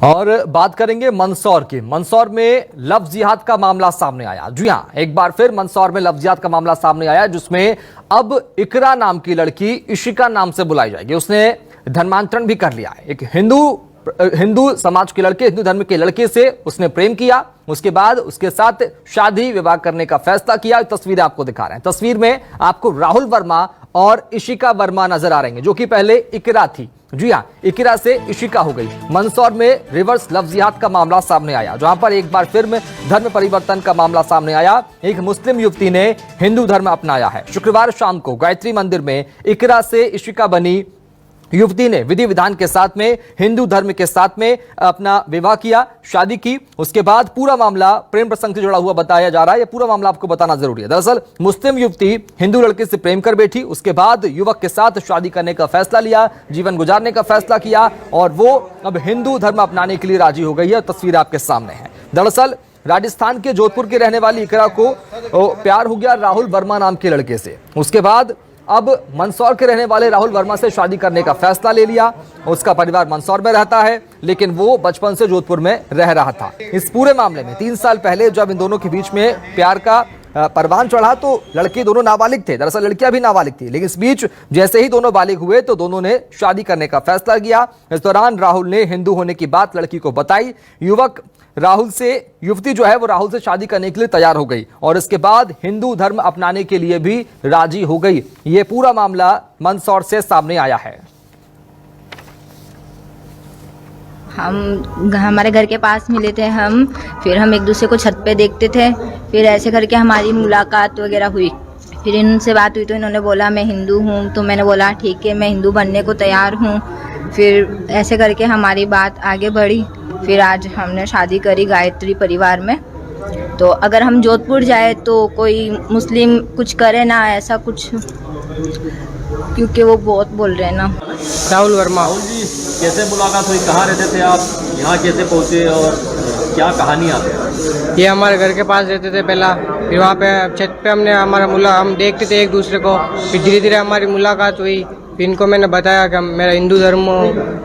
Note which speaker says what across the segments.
Speaker 1: और बात करेंगे मंदसौर की। मंदसौर में लव जिहाद का मामला सामने आया। जी हां, एक बार फिर मंदसौर में लव जिहाद का मामला सामने आया, जिसमें अब इकरा नाम की लड़की इशिका नाम से बुलाई जाएगी। उसने धर्मांतरण भी कर लिया है। एक हिंदू समाज के लड़के, हिंदू धर्म के लड़के से उसने प्रेम किया। उसके बाद उसके साथ शादी विवाह करने का फैसला किया। तस्वीरें आपको दिखा रहे हैं। तस्वीर में आपको राहुल वर्मा और इशिका वर्मा नजर आ रहे हैं, जो कि पहले इकरा थी। जी हां, इकरा से इशिका हो गई। मंदसौर में रिवर्स लव जिहाद का मामला सामने आया, जहां पर एक बार फिर धर्म परिवर्तन का मामला सामने आया। एक मुस्लिम युवती ने हिंदू धर्म अपनाया है। शुक्रवार शाम को गायत्री मंदिर में इकरा से इशिका बनी युवती ने विधि विधान के साथ में हिंदू धर्म के साथ में अपना विवाह किया, शादी की। उसके बाद पूरा मामला प्रेम प्रसंग से जुड़ा हुआ बताया जा रहा है। यह पूरा मामला आपको बताना जरूरी है। दरअसल मुस्लिम युवती हिंदू लड़के से प्रेम कर बैठी। उसके बाद युवक के साथ शादी करने का फैसला लिया, जीवन गुजारने का फैसला किया, और वो अब हिंदू धर्म अपनाने के लिए राजी हो गई है। तस्वीर आपके सामने है। दरअसल राजस्थान के जोधपुर की रहने वाली इकरा को प्यार हो गया राहुल वर्मा नाम के लड़के से। उसके बाद अब मंदसौर के रहने वाले राहुल वर्मा से शादी करने का फैसला ले लिया। उसका परिवार मंदसौर में रहता है, लेकिन वो बचपन से जोधपुर में रह रहा था। इस पूरे मामले में 3 साल पहले जब इन दोनों के बीच में प्यार का परवान चढ़ा, तो लड़के दोनों नाबालिग थे। दरअसल लड़कियां भी नाबालिग थी, लेकिन इस बीच जैसे ही दोनों बालिग हुए तो दोनों ने शादी करने का फैसला किया। इस दौरान राहुल ने हिंदू होने की बात लड़की को बताई। युवती जो है वो राहुल से शादी करने के लिए तैयार हो गई, और इसके बाद हिंदू धर्म अपनाने के लिए भी राजी हो गई। ये पूरा मामला मंदसौर से सामने आया है।
Speaker 2: हम हमारे घर के पास मिले थे फिर हम एक दूसरे को छत पे देखते थे। फिर ऐसे करके हमारी मुलाकात वगैरह हुई। फिर इनसे बात हुई तो इन्होंने बोला मैं हिंदू हूँ, तो मैंने बोला ठीक है, मैं हिंदू बनने को तैयार हूँ। फिर ऐसे करके हमारी बात आगे बढ़ी। फिर आज हमने शादी करी गायत्री परिवार में। तो अगर हम जोधपुर जाए तो कोई मुस्लिम कुछ करे ना, ऐसा कुछ, क्योंकि वो बहुत बोल रहे हैं ना।
Speaker 3: राहुल वर्मा।
Speaker 4: राहुल जी, कैसे मुलाकात हुई? कहाँ रहते थे आप? यहाँ कैसे पहुँचे और क्या कहानी आप?
Speaker 3: ये हमारे घर के पास रहते थे पहला। फिर वहाँ पे छत पे हम देखते थे एक दूसरे को। फिर धीरे धीरे हमारी मुलाकात हुई। फिर इनको मैंने बताया कि मेरा हिंदू धर्म हो,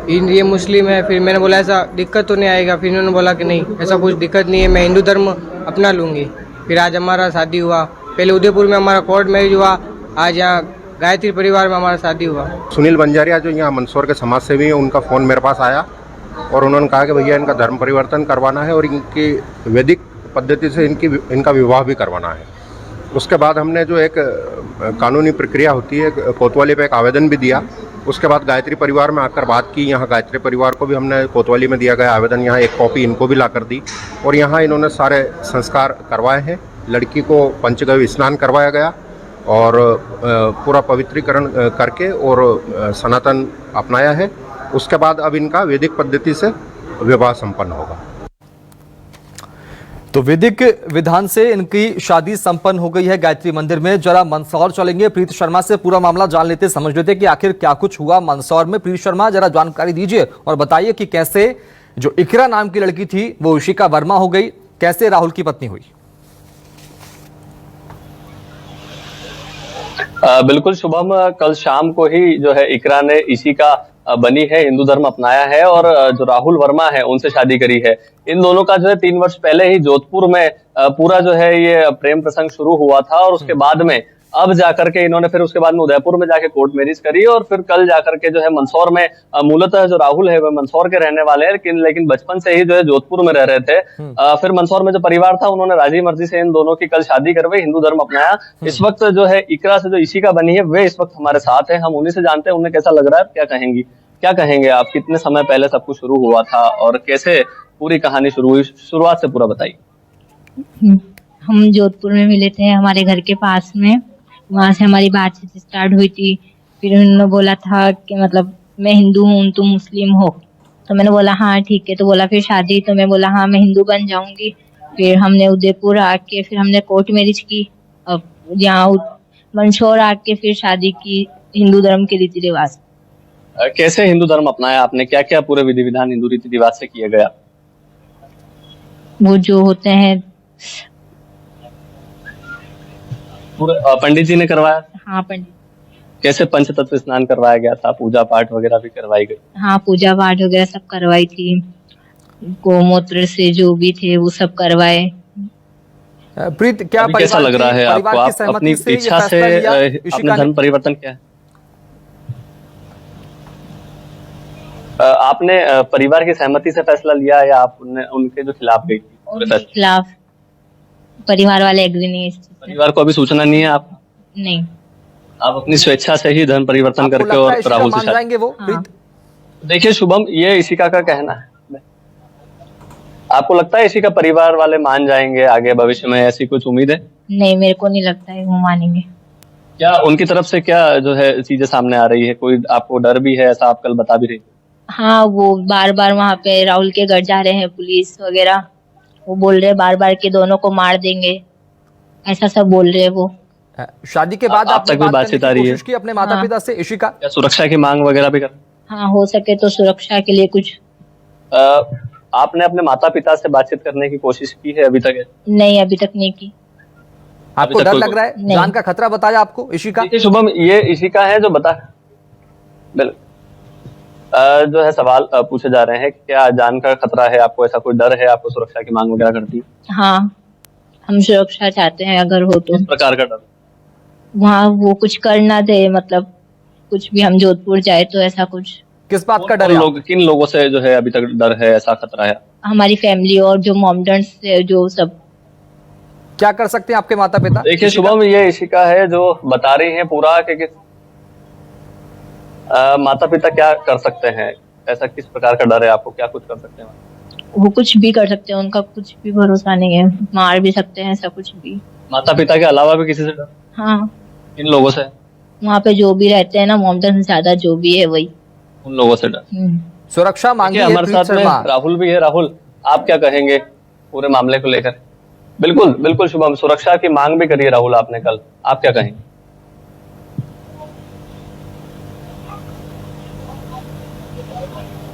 Speaker 3: ये मुस्लिम है। फिर मैंने बोला ऐसा दिक्कत तो नहीं आएगा? फिर इन्होंने बोला कि नहीं, ऐसा कुछ दिक्कत नहीं है, मैं हिंदू धर्म अपना लूँगी। फिर आज हमारा शादी हुआ। पहले उदयपुर में हमारा कोर्ट मैरिज हुआ, आज यहाँ गायत्री परिवार में हमारा शादी हुआ।
Speaker 5: सुनील बंजारिया जो यहाँ मंदसौर के समाज सेवी हैं, उनका फ़ोन मेरे पास आया और उन्होंने कहा कि भैया इनका धर्म परिवर्तन करवाना है और इनकी वैदिक पद्धति से इनका विवाह भी करवाना है। उसके बाद हमने जो एक कानूनी प्रक्रिया होती है, कोतवाली पे एक आवेदन भी दिया। उसके बाद गायत्री परिवार में आकर बात की। यहाँ गायत्री परिवार को भी हमने कोतवाली में दिया गया आवेदन, यहाँ एक कॉपी इनको भी ला कर दी, और यहाँ इन्होंने सारे संस्कार करवाए हैं। लड़की को पंचगव्य स्नान करवाया गया और पूरा पवित्रीकरण करके और सनातन अपनाया है। उसके बाद अब इनका वैदिक पद्धति से विवाह संपन्न होगा।
Speaker 1: तो वैदिक विधान से इनकी शादी संपन्न हो गई है गायत्री मंदिर में। जरा मंदसौर चलेंगे, प्रीत शर्मा से पूरा मामला जान लेते, समझ लेते कि आखिर क्या कुछ हुआ मंदसौर में। प्रीत शर्मा, जरा जानकारी दीजिए और बताइए कि कैसे जो इकरा नाम की लड़की थी वो इशिका वर्मा हो गई, कैसे राहुल की पत्नी हुई।
Speaker 4: बिल्कुल शुभम, कल शाम को ही जो है इकरा ने इशिका बनी है, हिंदू धर्म अपनाया है और जो राहुल वर्मा है उनसे शादी करी है। इन दोनों का जो है 3 वर्ष पहले ही जोधपुर में पूरा जो है ये प्रेम प्रसंग शुरू हुआ था, और उसके बाद में अब जाकर के इन्होंने फिर उसके बाद में उदयपुर में जाके कोर्ट मैरिज करी, और फिर कल जाकर के जो है मंदसौर में, मूलतः जो राहुल है वह मंदसौर के रहने वाले हैं, लेकिन बचपन से ही जो है जोधपुर में रह रहे थे। फिर मंदसौर में जो परिवार था उन्होंने राजी मर्जी से इन दोनों की कल शादी करवाई, हिंदू धर्म अपनाया। इस वक्त जो है इकरा से जो इशिका बनी है वे इस वक्त हमारे साथ है। हम उन्हीं से जानते हैं उन्हें कैसा लग रहा है, क्या कहेंगे आप? कितने समय पहले सब कुछ शुरू हुआ था और कैसे पूरी कहानी शुरू हुई? शुरुआत से पूरा बताइए।
Speaker 2: हम जोधपुर में मिले थे, हमारे घर के पास में। वहाँ से हमारी बातचीत स्टार्ट हुई थी। फिर उन्होंने बोला था कि मतलब मैं हिंदू हूँ, तुम मुस्लिम हो। तो मैंने बोला हाँ ठीक है। तो बोला फिर शादी, तो मैं बोला हाँ मैं हिंदू बन जाऊंगी। फिर हमने उदयपुर आके फिर हमने कोर्ट मैरिज की। अब यहाँ मंदसौर आके फिर शादी की हिंदू धर्म के रीति रिवाज।
Speaker 4: कैसे हिंदू धर्म अपनाया आपने? क्या क्या पूरे विधि विधान हिंदू रीति रिवाज से किया गया?
Speaker 2: वो जो होते हैं
Speaker 4: पूरे पंडित जी ने करवाया?
Speaker 2: हाँ पंडित।
Speaker 4: कैसे पंचतत्व स्नान करवाया गया था? पूजा पाठ वगैरह भी करवाई गई?
Speaker 2: हाँ पूजा पाठ वगैरह सब करवाई थी। गोमूत्र से जो भी थे वो सब करवाए।
Speaker 1: प्रीत, क्या
Speaker 4: अभी कैसा लग रहा है आपको?
Speaker 1: परिवार की
Speaker 4: आप
Speaker 1: सहमति
Speaker 4: अपनी
Speaker 1: से ये
Speaker 4: इच्छा से
Speaker 1: फैसला लिया
Speaker 4: अपने
Speaker 1: इशिका ने?
Speaker 4: धर्म परिवर्तन किया है? आपने परिवार की सहमति से फैसला लिया या आप उनके जो खिलाफ गई थी?
Speaker 2: उनके खिलाफ परिवार वाले एग्री नहीं है इस चीज से।
Speaker 4: परिवार को अभी सूचना नहीं है आप?
Speaker 2: नहीं।
Speaker 4: आप अपनी स्वेच्छा से ही धर्म परिवर्तन
Speaker 1: आपको
Speaker 4: करके
Speaker 1: लगता है
Speaker 4: और
Speaker 1: इशिका
Speaker 4: राहुल से
Speaker 1: मान
Speaker 4: शादी?
Speaker 1: जाएंगे वो?
Speaker 2: हाँ।
Speaker 1: प्रीत,
Speaker 4: देखिए शुभम, ये इशिका का कहना है। आपको लगता है इशिका परिवार वाले मान जाएंगे आगे भविष्य में? ऐसी कुछ उम्मीद है?
Speaker 2: नहीं, मेरे को नहीं लगता है वो मानेंगे।
Speaker 4: क्या उनकी तरफ से क्या जो है चीजें सामने आ रही है? कोई आपको डर भी है, ऐसा आप कल बता भी रही थी?
Speaker 2: हाँ, वो बार बार वहाँ पे राहुल के घर जा रहे हैं पुलिस वगैरह। वो बोल रहे हैं बार बार कि दोनों को मार देंगे, ऐसा सब बोल रहे हैं वो।
Speaker 1: शादी के बाद
Speaker 4: आप
Speaker 1: आपने
Speaker 4: तक भी
Speaker 1: बात
Speaker 4: बातचीत
Speaker 1: करने
Speaker 4: आ
Speaker 1: की
Speaker 4: रही है?
Speaker 1: कोशिश की अपने माता पिता से इशिका?
Speaker 4: क्या सुरक्षा की मांग वगैरह भी कर?
Speaker 2: हाँ, हो सके तो सुरक्षा के लिए कुछ।
Speaker 4: आपने अपने माता पिता से बातचीत करने की कोशिश की है अभी तक?
Speaker 2: नहीं, अभी तक नहीं की।
Speaker 1: आपको
Speaker 4: तक
Speaker 1: डर
Speaker 4: कोई-
Speaker 1: लग रहा है?
Speaker 2: नहीं।
Speaker 1: जान का खतरा बताया आपको इशिका?
Speaker 4: देखिए शुभम, ये इशिका है जो जो है सवाल पूछे जा रहे हैं, क्या जान का खतरा है आपको? ऐसा कोई डर है आपको? सुरक्षा की मांग वगैरह करती है?
Speaker 2: हाँ, हम सुरक्षा चाहते हैं अगर हो तो।
Speaker 4: किस प्रकार का डर?
Speaker 2: वहाँ वो कुछ कर ना दे, मतलब कुछ भी हम जोधपुर जाए तो ऐसा कुछ।
Speaker 1: किस बात का डर है?
Speaker 4: किन लोगों से जो है अभी तक डर है, ऐसा खतरा है?
Speaker 2: हमारी फैमिली और जो मॉमडन्स से जो सब।
Speaker 1: क्या कर सकते हैं आपके माता पिता?
Speaker 4: देखिए शुभम, ये इशिका है जो बता रही है पूरा कि माता पिता क्या कर सकते हैं, ऐसा किस प्रकार का डर है आपको? क्या कुछ कर सकते हैं?
Speaker 2: वो कुछ भी कर सकते हैं, उनका कुछ भी भरोसा नहीं है। मार भी सकते हैं, ऐसा कुछ भी।
Speaker 4: माता पिता के अलावा भी किसी से डर?
Speaker 2: हाँ,
Speaker 4: इन लोगों से?
Speaker 2: वहाँ पे जो भी रहते हैं ना मॉमडन से ज्यादा जो भी है वही।
Speaker 4: उन लोगों से डर?
Speaker 1: सुरक्षा मांगी
Speaker 4: देखिए
Speaker 1: है
Speaker 4: हमारे
Speaker 1: प्रीत
Speaker 4: साथ में
Speaker 1: शर्मा।
Speaker 4: राहुल भी है। राहुल, आप क्या कहेंगे पूरे मामले को लेकर? बिल्कुल बिल्कुल शुभम, सुरक्षा की मांग भी करी है राहुल आपने कल, आप क्या कहेंगे?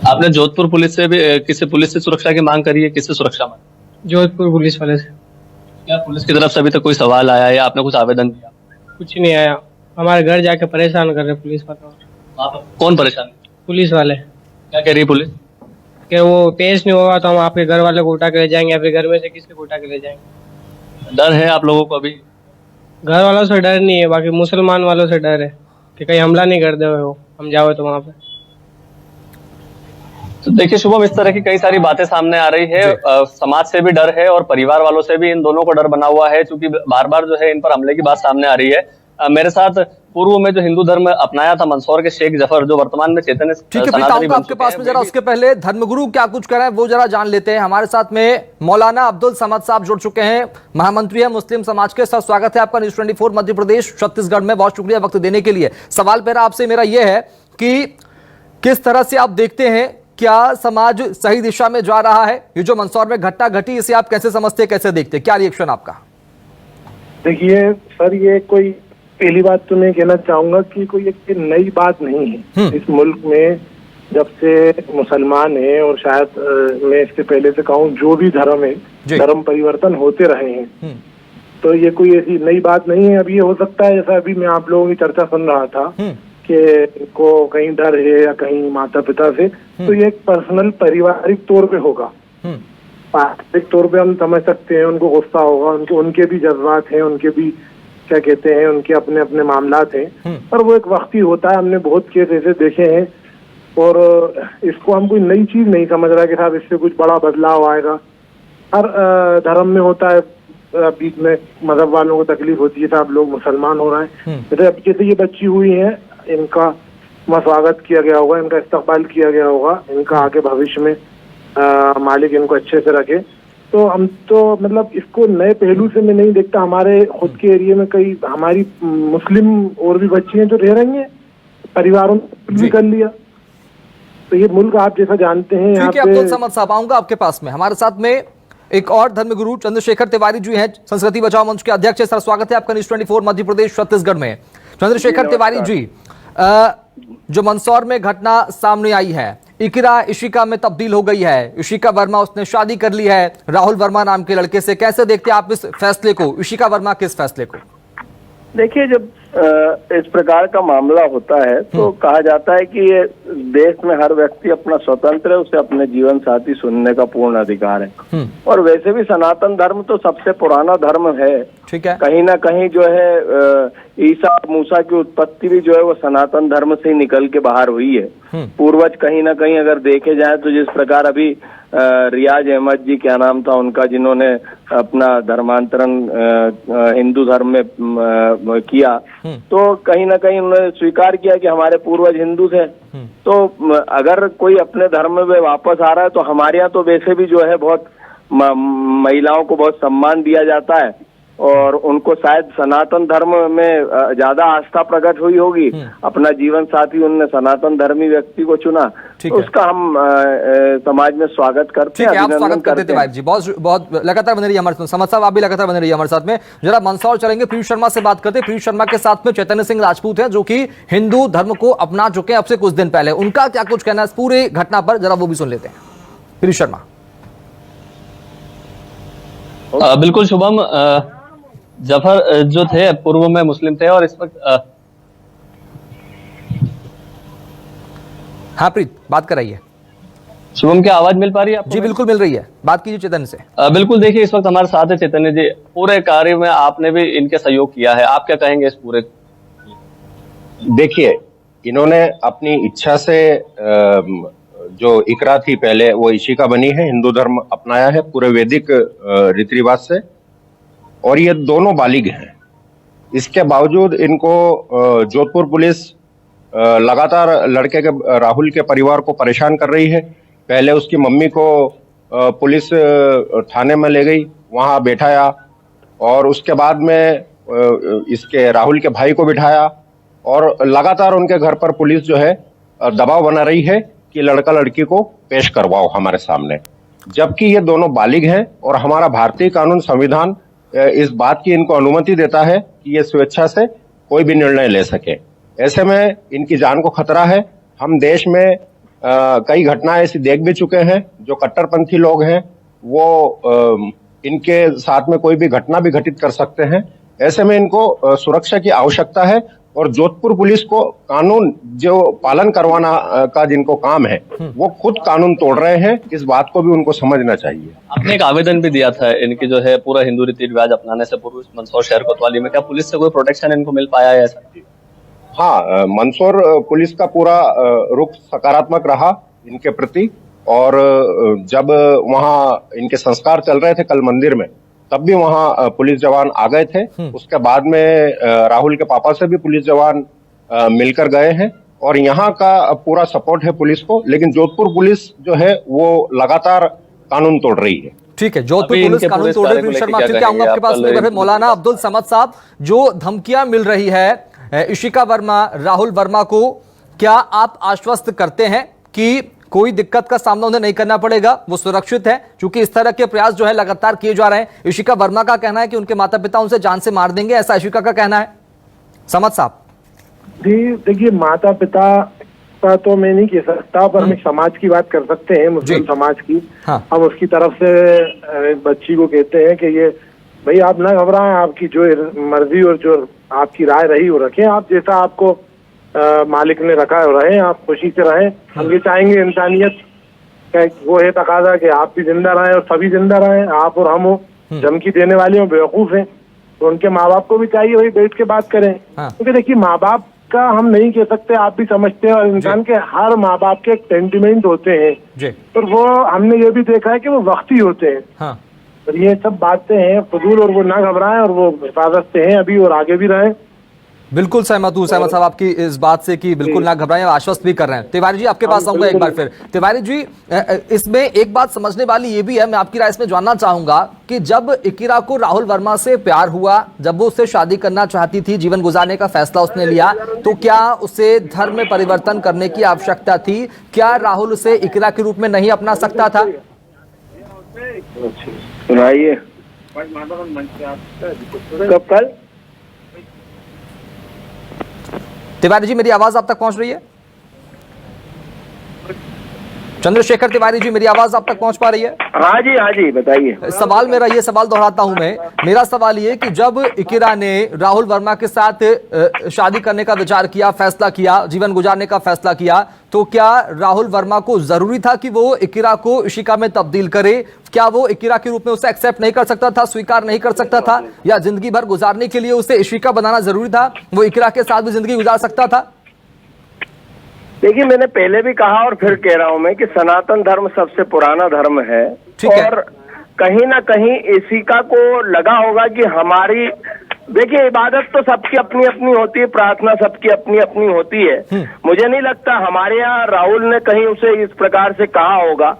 Speaker 4: आपने जोधपुर पुलिस से भी किसी पुलिस से सुरक्षा की मांग करी है? किससे सुरक्षा मांग?
Speaker 3: जोधपुर पुलिस वाले से
Speaker 4: क्या पुलिस की तरफ से अभी तक कोई सवाल आया है या आपने कुछ आवेदन दिया?
Speaker 3: कुछ नहीं आया। हमारे घर जाके परेशान कर रहे पुलिस वाले।
Speaker 4: वहाँ पर कौन परेशान है?
Speaker 3: पुलिस वाले
Speaker 4: क्या कह रही है पुलिस?
Speaker 3: कि वो पेश नहीं होगा तो हम आपके घर वाले को उठा के ले जाएंगे या फिर घर में से किसी को उठा के ले जाएंगे।
Speaker 4: डर है आप लोगों को अभी?
Speaker 3: घर वालों से डर नहीं है, बाकी मुसलमान वालों से डर है कि कहीं हमला नहीं कर दे वो हम जाओ तो वहाँ पे।
Speaker 4: तो देखिए शुभम, इस तरह की कई सारी बातें सामने आ रही है। समाज से भी डर है और परिवार वालों से भी इन दोनों को डर बना हुआ है, क्योंकि बार बार जो है इन पर हमले की बात सामने आ रही है। मेरे साथ पूर्व में जो हिंदू धर्म अपनाया था मंदसौर के शेख जफर, जो वर्तमान में चैतन्य
Speaker 1: ठीक है प्रीत, आऊंगा आपके पास में। जरा उसके पहले धर्मगुरु क्या कुछ कर रहे हैं वो जरा जान लेते हैं। हमारे साथ में मौलाना अब्दुल समद साहब जुड़ चुके हैं, महामंत्री है मुस्लिम समाज के। सर, स्वागत है आपका न्यूज़ 24 मध्य प्रदेश छत्तीसगढ़ में। बहुत शुक्रिया वक्त देने के लिए। सवाल पहला आपसे मेरा यह है कि किस तरह से आप देखते हैं, क्या समाज सही दिशा में जा रहा है? ये जो मंदसौर में घटना घटी, इसे आप कैसे समझते हैं, कैसे देखते हैं? क्या रिएक्शन आपका?
Speaker 6: देखिए सर, ये कोई पहली बात तो मैं कहना चाहूंगा कि कोई एक नई बात नहीं है इस मुल्क में। जब से मुसलमान है और शायद मैं इसके पहले से कहूँ जो भी धर्म है, धर्म परिवर्तन होते रहे हैं। तो ये कोई ऐसी नई बात नहीं है। अभी ये हो सकता है, जैसा अभी मैं आप लोगों की चर्चा सुन रहा था कि इनको कहीं डर है या कहीं माता पिता से, तो ये एक पर्सनल पारिवारिक तौर पे होगा। पारिवारिक तौर पे हम समझ सकते हैं, उनको गुस्सा होगा, उनके भी जज्बात हैं, उनके भी क्या कहते हैं, उनके अपने अपने मामलात हैं। पर वो एक वक्ती होता है। हमने बहुत केस ऐसे देखे हैं और इसको हम कोई नई चीज नहीं समझ रहा कि साहब इससे कुछ बड़ा बदलाव आएगा। हर धर्म में होता है, बीच में मजहब वालों को तकलीफ होती है, साहब लोग मुसलमान हो रहे हैं। जैसे ये बच्ची हुई है, इनका स्वागत किया गया होगा, इनका इस्तकबाल किया गया होगा, इनका आगे भविष्य में मालिक इनको अच्छे से रखे। तो हम तो मतलब इसको नए पहलू से मैं नहीं देखता। हमारे खुद के एरिया में कई हमारी मुस्लिम और भी बच्ची हैं जो रह रही हैं, परिवारों ने भी कर लिया। तो ये मुल्क आप जैसा जानते हैं यहाँ
Speaker 1: ठीक है
Speaker 6: पे।
Speaker 1: अब्दुल समद साहब, आऊंगा आपके पास में। हमारे साथ में एक और धर्मगुरु चंद्रशेखर तिवारी जी हैं, संस्कृति बचाओ मंच के अध्यक्ष है। सर, स्वागत है आपका न्यूज़ 24 मध्य प्रदेश छत्तीसगढ़ में। चंद्रशेखर तिवारी जी, जो मंदसौर में घटना सामने आई है, इकरा इशिका में तब्दील हो गई है। इशिका वर्मा, उसने शादी कर ली है राहुल वर्मा नाम के लड़के से। कैसे देखते हैं आप इस फैसले को, इशिका वर्मा के इस फैसले को?
Speaker 7: देखिए, जब इस प्रकार का मामला होता है तो कहा जाता है कि ये देश में हर व्यक्ति अपना स्वतंत्र है, उसे अपने जीवन साथी चुनने का पूर्ण अधिकार है। और वैसे भी सनातन धर्म तो सबसे पुराना धर्म है।
Speaker 1: ठीक है।
Speaker 7: कहीं ना कहीं जो है ईसा मूसा की उत्पत्ति भी जो है वो सनातन धर्म से ही निकल के बाहर हुई है। पूर्वज कहीं ना कहीं अगर देखे जाए तो जिस प्रकार अभी रियाज अहमद जी क्या नाम था उनका, जिन्होंने अपना धर्मांतरण हिंदू धर्म में किया, तो कहीं ना कहीं उन्होंने स्वीकार किया कि हमारे पूर्वज हिंदू थे। तो अगर कोई अपने धर्म में वापस आ रहा है तो हमारे यहाँ तो वैसे भी जो है बहुत महिलाओं को बहुत सम्मान दिया जाता है और उनको शायद सनातन धर्म में ज्यादा आस्था प्रकट हुई होगी। अपना जीवन साथी उनने सनातन धर्मी व्यक्ति को चुना, तो उसका हम समाज में स्वागत करते हैं।
Speaker 1: आप स्वागत करते थे भाई जी, बहुत बहुत लगातार बने रहिए हमारे साथ। समझ साहब आप भी लगातार बने रहिए हमारे साथ में। जरा मंदसौर चलेंगे, पीयूष शर्मा से बात करते हैं। पीयूष शर्मा के साथ में चैतन्य सिंह राजपूत हैं जो कि हिंदू धर्म को अपना चुके हैं अब से कुछ दिन पहले। उनका क्या कुछ कहना है इस पूरी घटना पर, जरा वो भी सुन लेते हैं। पीयूष शर्मा।
Speaker 4: बिल्कुल शुभम, जफर जो थे पूर्व में मुस्लिम थे और इस वक्त
Speaker 1: हाँ प्रीत बात कराइए।
Speaker 4: शुभम क्या आवाज मिल पा रही है आपको?
Speaker 1: जी बिल्कुल मिल रही है, बात कीजिए चैतन्य से।
Speaker 4: बिल्कुल, देखिए इस वक्त हमारे साथ है चैतन्य जी। पूरे कार्य में आपने भी इनके सहयोग किया है, आप क्या कहेंगे इस पूरे?
Speaker 5: देखिए, इन्होंने अपनी इच्छा से जो इकरा थी पहले वो इशिका बनी है, हिंदू धर्म अपनाया है पूरे वैदिक रीति रिवाज से, और ये दोनों बालिग हैं। इसके बावजूद इनको जोधपुर पुलिस लगातार लड़के के राहुल के परिवार को परेशान कर रही है। पहले उसकी मम्मी को पुलिस थाने में ले गई, वहां बैठाया, और उसके बाद में इसके राहुल के भाई को बिठाया, और लगातार उनके घर पर पुलिस जो है दबाव बना रही है कि लड़का लड़की को पेश करवाओ हमारे सामने, जबकि ये दोनों बालिग हैं और हमारा भारतीय कानून संविधान इस बात की इनको अनुमति देता है कि ये स्वेच्छा से कोई भी निर्णय ले सके। ऐसे में इनकी जान को खतरा है। हम देश में कई घटनाएं ऐसी देख भी चुके हैं, जो कट्टरपंथी लोग हैं वो इनके साथ में कोई भी घटना भी घटित कर सकते हैं। ऐसे में इनको सुरक्षा की आवश्यकता है, और जोधपुर पुलिस को कानून जो पालन करवाना का जिनको काम है वो खुद कानून तोड़ रहे हैं। इस बात को भी उनको समझना चाहिए।
Speaker 4: आपने एक आवेदन भी दिया था इनकी जो है पूरा हिंदू रीति रिवाज अपनाने से पूर्व मंदसौर शहर कोतवाली में, क्या पुलिस से कोई प्रोटेक्शन इनको मिल पाया है ऐसा?
Speaker 5: हाँ, मंदसौर पुलिस का पूरा रुख सकारात्मक रहा इनके प्रति, और जब वहाँ इनके संस्कार चल रहे थे कल मंदिर में, तब भी वहाँ पुलिस जवान आ गए थे। उसके बाद में राहुल के पापा से भी पुलिस जवान मिलकर गए हैं, और यहाँ का पूरा सपोर्ट है पुलिस को। लेकिन जोधपुर पुलिस जो है वो लगातार कानून तोड़ रही है।
Speaker 1: ठीक है, जोधपुर पुलिस कानून तोड़ रही है। शर्मा फिर क्या आऊंगा आपके पास में मौलाना अब्दुल समद साहब, जो धमकियां मिल रही है इशिका वर्मा, राहुल वर्मा को, क्या आप आश्वस्त करते हैं कि कोई दिक्कत का सामना उन्हें नहीं करना पड़ेगा, वो सुरक्षित है? क्योंकि इस तरह के प्रयास जो है लगातार किए जा रहे हैं। इशिका वर्मा का कहना है कि उनके माता पिता उनसे जान से मार देंगे, ऐसा इशिका का कहना है। समद साहब
Speaker 6: जी देखिए, माता पिता का तो मैं नहीं कह सकता, पर हम समाज की बात कर सकते हैं, मुस्लिम समाज की। हाँ। हम उसकी तरफ से बच्ची को कहते हैं कि ये भाई आप ना घबराएं, आपकी जो मर्जी और जो आपकी राय रही वो रखें, आप जैसा आपको मालिक ने रखा है रहे, आप खुशी से रहें। हम ये चाहेंगे इंसानियत का वो है तकाजा कि आप भी जिंदा रहें और सभी जिंदा रहें, आप और हम हो। धमकी देने वाले हो बेवकूफ हैं, तो उनके माँ बाप को भी चाहिए भाई बैठ के बात करें। क्योंकि देखिए, माँ बाप का हम नहीं कह सकते, आप भी समझते हैं, और इंसान के हर माँ बाप के एक सेंटिमेंट होते हैं, और वो हमने ये भी देखा है कि वो वक्ती होते हैं। और ये सब बातें हैं फजूल, और वो ना घबराएं, और वो हिफाजत से हैं अभी और आगे भी रहें।
Speaker 1: बिल्कुल सहमत हूं सहमत साहब आपकी इस बात से कि बिल्कुल ना घबराएं, आश्वस्त भी कर रहे हैं। तिवारी जी आपके पास आऊंगा एक बार फिर। तिवारी जी, इसमें एक बात समझने वाली ये भी है, मैं आपकी राय इसमें जानना चाहूंगा कि जब इकिरा को राहुल वर्मा से प्यार हुआ, जब वो उससे शादी करना चाहती थी, जीवन गुजारने का फैसला उसने लिया, तो क्या उसे धर्म में परिवर्तन करने की आवश्यकता थी? क्या राहुल उसे इकिरा के रूप में नहीं अपना सकता था?
Speaker 7: सुनाइए। कब? कल?
Speaker 1: तिवारी जी मेरी आवाज आप तक पहुंच रही है? चंद्रशेखर तिवारी जी, मेरी आवाज आप तक पहुंच पा रही है?
Speaker 7: हाँ जी बताइए।
Speaker 1: सवाल मेरा ये, सवाल दोहराता हूं मैं। मेरा सवाल ये कि जब इकिरा ने राहुल वर्मा के साथ शादी करने का विचार किया, फैसला किया, जीवन गुजारने का फैसला किया, तो क्या राहुल वर्मा को जरूरी था कि वो इकिरा को इशिका में तब्दील करे? क्या वो इकिरा के रूप में उसे एक्सेप्ट नहीं कर सकता था, स्वीकार नहीं कर सकता था, या जिंदगी भर गुजारने के लिए उसे इशिका बनाना जरूरी था? वो इकिरा के साथ भी जिंदगी गुजार सकता था?
Speaker 7: देखिए, मैंने पहले भी कहा और फिर कह रहा हूं मैं कि सनातन धर्म सबसे पुराना धर्म है। और कहीं ना कहीं इशिका को लगा होगा कि हमारी, देखिए, इबादत तो सबकी अपनी अपनी होती है, प्रार्थना सबकी अपनी अपनी होती है। मुझे नहीं लगता हमारे यहाँ राहुल ने कहीं उसे इस प्रकार से कहा होगा।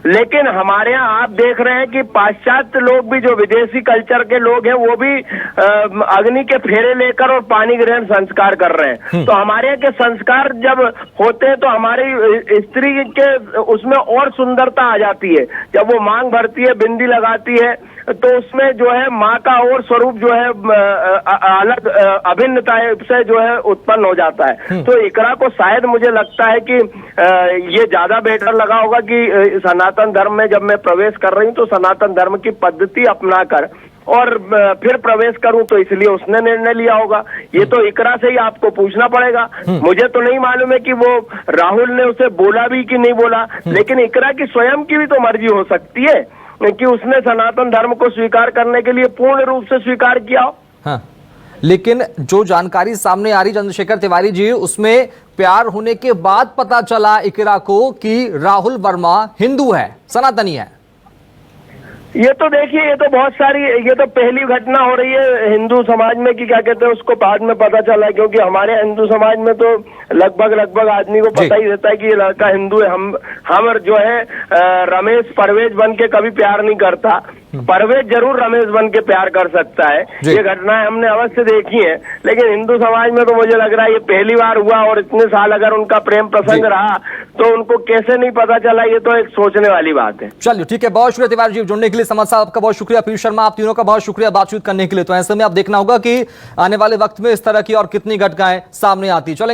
Speaker 7: लेकिन हमारे यहाँ आप देख रहे हैं कि पाश्चात्य लोग भी, जो विदेशी कल्चर के लोग हैं, वो भी अग्नि के फेरे लेकर और पानी ग्रहण संस्कार कर रहे हैं। तो हमारे यहाँ के संस्कार जब होते हैं तो हमारी स्त्री के उसमें और सुंदरता आ जाती है। जब वो मांग भरती है, बिंदी लगाती है, तो उसमें जो है माँ का और स्वरूप जो है अलग अभिन्नता से जो है उत्पन्न हो जाता है। तो इकरा को शायद मुझे लगता है कि ये ज्यादा बेटर लगा होगा कि सनातन धर्म में जब मैं प्रवेश कर रही हूँ तो सनातन धर्म की पद्धति अपनाकर और फिर प्रवेश करूं, तो इसलिए उसने निर्णय लिया होगा। ये तो इकरा से ही आपको पूछना पड़ेगा। मुझे तो नहीं मालूम है कि वो राहुल ने उसे बोला भी कि नहीं बोला, लेकिन इकरा की स्वयं की भी तो मर्जी हो सकती है कि उसने सनातन धर्म को स्वीकार करने के लिए पूर्ण रूप से स्वीकार किया हो।
Speaker 1: हाँ, लेकिन जो जानकारी सामने आ रही चंद्रशेखर तिवारी जी, उसमें प्यार होने के बाद पता चला इकिरा को कि राहुल वर्मा हिंदू है, सनातनी है।
Speaker 7: ये तो देखिए, ये तो बहुत सारी, ये तो पहली घटना हो रही है हिंदू समाज में कि क्या कहते हैं उसको बाद में पता चला, क्योंकि हमारे हिंदू समाज में तो लगभग आदमी को पता ही रहता है कि ये लड़का हिंदू है। हम जो है रमेश परवेज बन के कभी प्यार नहीं करता, परवेज जरूर रमेश बन के प्यार कर सकता है। ये घटनाएं हमने अवश्य देखी हैं, लेकिन हिंदू समाज में तो मुझे लग रहा है ये पहली बार हुआ। और इतने साल अगर उनका प्रेम प्रसंग रहा तो उनको कैसे नहीं पता चला, ये तो एक सोचने वाली बात है।
Speaker 1: चलिए ठीक है, बहुत शुक्रिया तिवारी जी जुड़ने के लिए। समझ साहब आपका बहुत शुक्रिया, पीयूष शर्मा आप तीनों का बहुत शुक्रिया बातचीत करने के लिए। तो ऐसे में आप देखना होगा कि आने वाले वक्त में इस तरह की और कितनी घटनाएं सामने आती चलेंगी।